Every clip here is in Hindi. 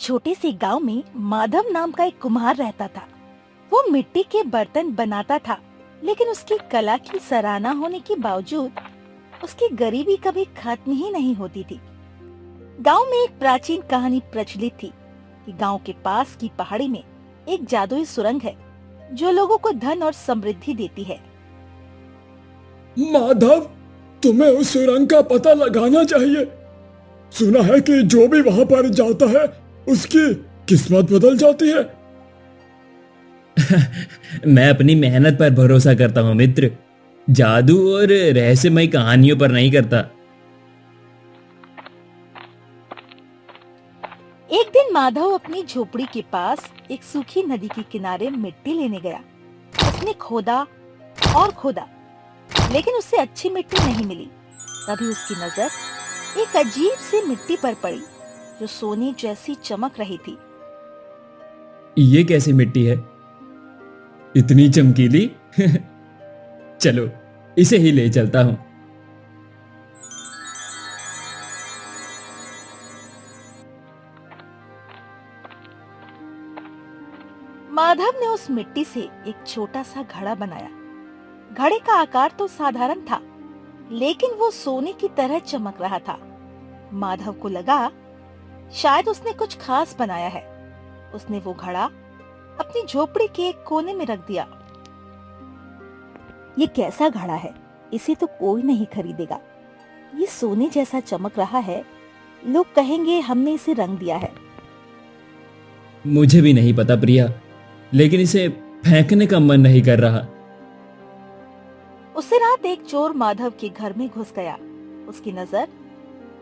छोटे से गांव में माधव नाम का एक कुम्हार रहता था। वो मिट्टी के बर्तन बनाता था, लेकिन उसकी कला की सराहना होने के बावजूद उसकी गरीबी कभी खत्म ही नहीं होती थी। गांव में एक प्राचीन कहानी प्रचलित थी कि गांव के पास की पहाड़ी में एक जादुई सुरंग है जो लोगों को धन और समृद्धि देती है। माधव, तुम्हें उस सुरंग का पता लगाना चाहिए। सुना है कि जो भी वहां पर जाता है उसकी किस्मत बदल जाती है। मैं अपनी मेहनत पर भरोसा करता हूँ मित्र, जादू और रहस्यमय कहानियों पर नहीं करता। एक दिन माधव अपनी झोपड़ी के पास एक सूखी नदी के किनारे मिट्टी लेने गया। उसने खोदा और खोदा, लेकिन उससे अच्छी मिट्टी नहीं मिली। तभी उसकी नजर एक अजीब सी मिट्टी पर पड़ी जो सोने जैसी चमक रही थी। ये कैसी मिट्टी है, इतनी चमकीली? चलो इसे ही ले चलता हूँ। माधव ने उस मिट्टी से एक छोटा सा घड़ा बनाया। घड़े का आकार तो साधारण था, लेकिन वो सोने की तरह चमक रहा था। माधव को लगा शायद उसने कुछ खास बनाया है। उसने वो घड़ा अपनी झोपड़ी के एक कोने में रख दिया। ये कैसा घड़ा है, इसे तो कोई नहीं खरीदेगा। ये सोने जैसा चमक रहा है, लोग कहेंगे हमने इसे रंग दिया है। मुझे भी नहीं पता प्रिया, लेकिन इसे फेंकने का मन नहीं कर रहा। उसी रात एक चोर माधव के घर में घुस गया। उसकी नजर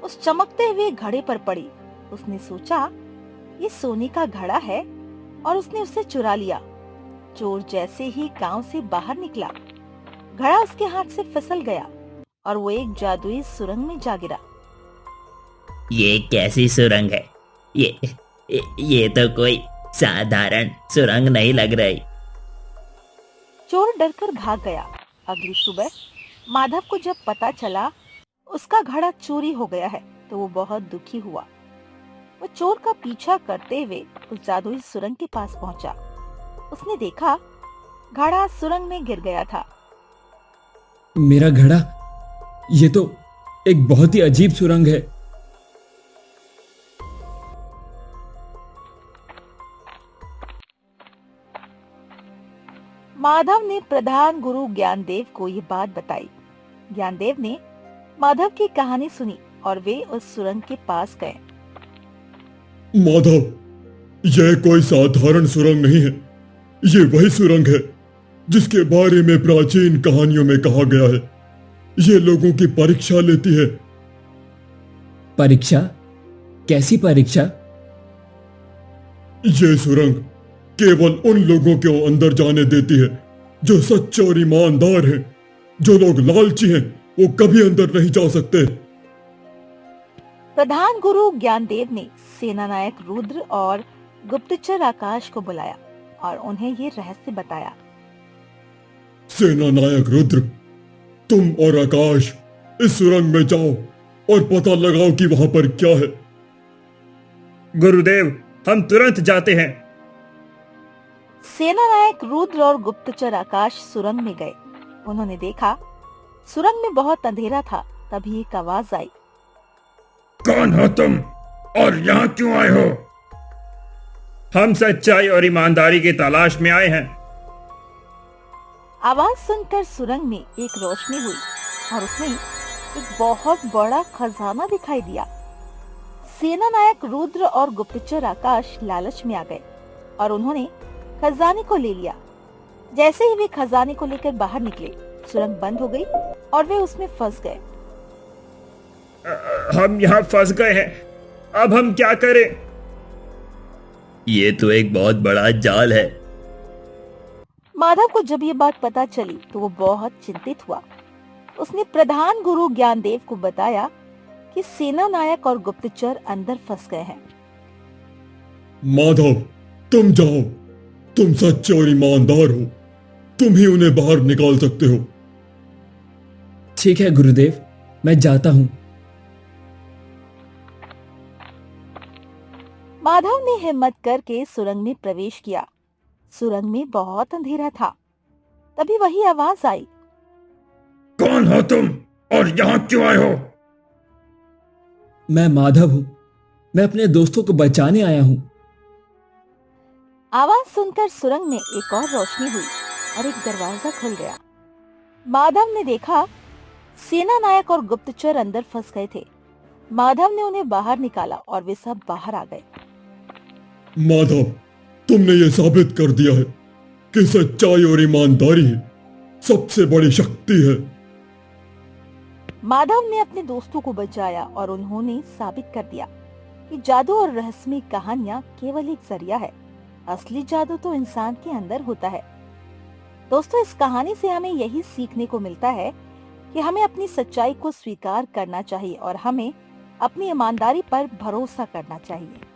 उस चमकते हुए घड़े पर पड़ी। उसने सोचा ये सोने का घड़ा है और उसने उसे चुरा लिया। चोर जैसे ही गांव से बाहर निकला, घड़ा उसके हाथ से फिसल गया और वो एक जादुई सुरंग में जा गिरा। ये कैसी सुरंग है? ये तो कोई साधारण सुरंग नहीं लग रही। चोर डरकर भाग गया। अगली सुबह माधव को जब पता चला उसका घड़ा चोरी हो गया है, तो वो बहुत दुखी हुआ। वो चोर का पीछा करते हुए उस जादुई सुरंग के पास पहुंचा। उसने देखा घड़ा सुरंग में गिर गया था। मेरा घड़ा, ये तो एक बहुत ही अजीब सुरंग है। माधव ने प्रधान गुरु ज्ञानदेव को ये बात बताई। ज्ञानदेव ने माधव की कहानी सुनी और वे उस सुरंग के पास गए। माधव, यह कोई साधारण सुरंग नहीं है। ये वही सुरंग है जिसके बारे में प्राचीन कहानियों में कहा गया है। ये लोगों की परीक्षा लेती है। परीक्षा? कैसी परीक्षा? ये सुरंग केवल उन लोगों को अंदर जाने देती है जो सच्चे और ईमानदार हैं। जो लोग लालची हैं वो कभी अंदर नहीं जा सकते। प्रधान गुरु ज्ञानदेव ने सेनानायक रुद्र और गुप्तचर आकाश को बुलाया और उन्हें ये रहस्य बताया। सेनानायक रुद्र, तुम और आकाश इस सुरंग में जाओ और पता लगाओ कि वहां पर क्या है। गुरुदेव, हम तुरंत जाते हैं। सेनानायक रुद्र और गुप्तचर आकाश सुरंग में गए। उन्होंने देखा सुरंग में बहुत अंधेरा था। तभी एक आवाज आई। कौन हो तुम और यहाँ क्यों आए हो? हम सच्चाई और ईमानदारी की तलाश में आए हैं। आवाज सुनकर सुरंग में एक रोशनी हुई और उसमें एक बहुत बड़ा खजाना दिखाई दिया। सेनानायक रुद्र और गुप्तचर आकाश लालच में आ गए और उन्होंने खजाने को ले लिया। जैसे ही वे खजाने को लेकर बाहर निकले, सुरंग बंद हो गई और वे उसमें फंस गए। हम यहाँ फंस गए हैं, अब हम क्या करें? ये तो एक बहुत बड़ा जाल है। माधव को जब ये बात पता चली तो वो बहुत चिंतित हुआ। उसने प्रधान गुरु ज्ञानदेव को बताया कि सेनानायक और गुप्तचर अंदर फंस गए हैं। माधव, तुम जाओ। तुम सच्चे और ईमानदार हो। तुम ही उन्हें बाहर निकाल सकते हो। ठीक है गुरुदेव, मैं जाता हूं। माधव ने हिम्मत करके सुरंग में प्रवेश किया। सुरंग में बहुत अंधेरा था। तभी वही आवाज आई, कौन हो तुम और यहाँ क्यों आए हो? मैं माधव हूं। मैं अपने दोस्तों को बचाने आया हूं। आवाज सुनकर सुरंग में एक और रोशनी हुई और एक दरवाजा खुल गया। माधव ने देखा सेना नायक और गुप्तचर अंदर फंस गए थे। माधव ने उन्हें बाहर निकाला और वे सब बाहर आ गए। माधव, तुमने ये साबित कर दिया है कि सच्चाई और ईमानदारी ही सबसे बड़ी शक्ति है। माधव ने अपने दोस्तों को बचाया और उन्होंने साबित कर दिया कि जादू और रहस्यमय कहानियां केवल एक जरिया है। असली जादू तो इंसान के अंदर होता है। दोस्तों, इस कहानी से हमें यही सीखने को मिलता है कि हमें अपनी सच्चाई को स्वीकार करना चाहिए और हमें अपनी ईमानदारी पर भरोसा करना चाहिए।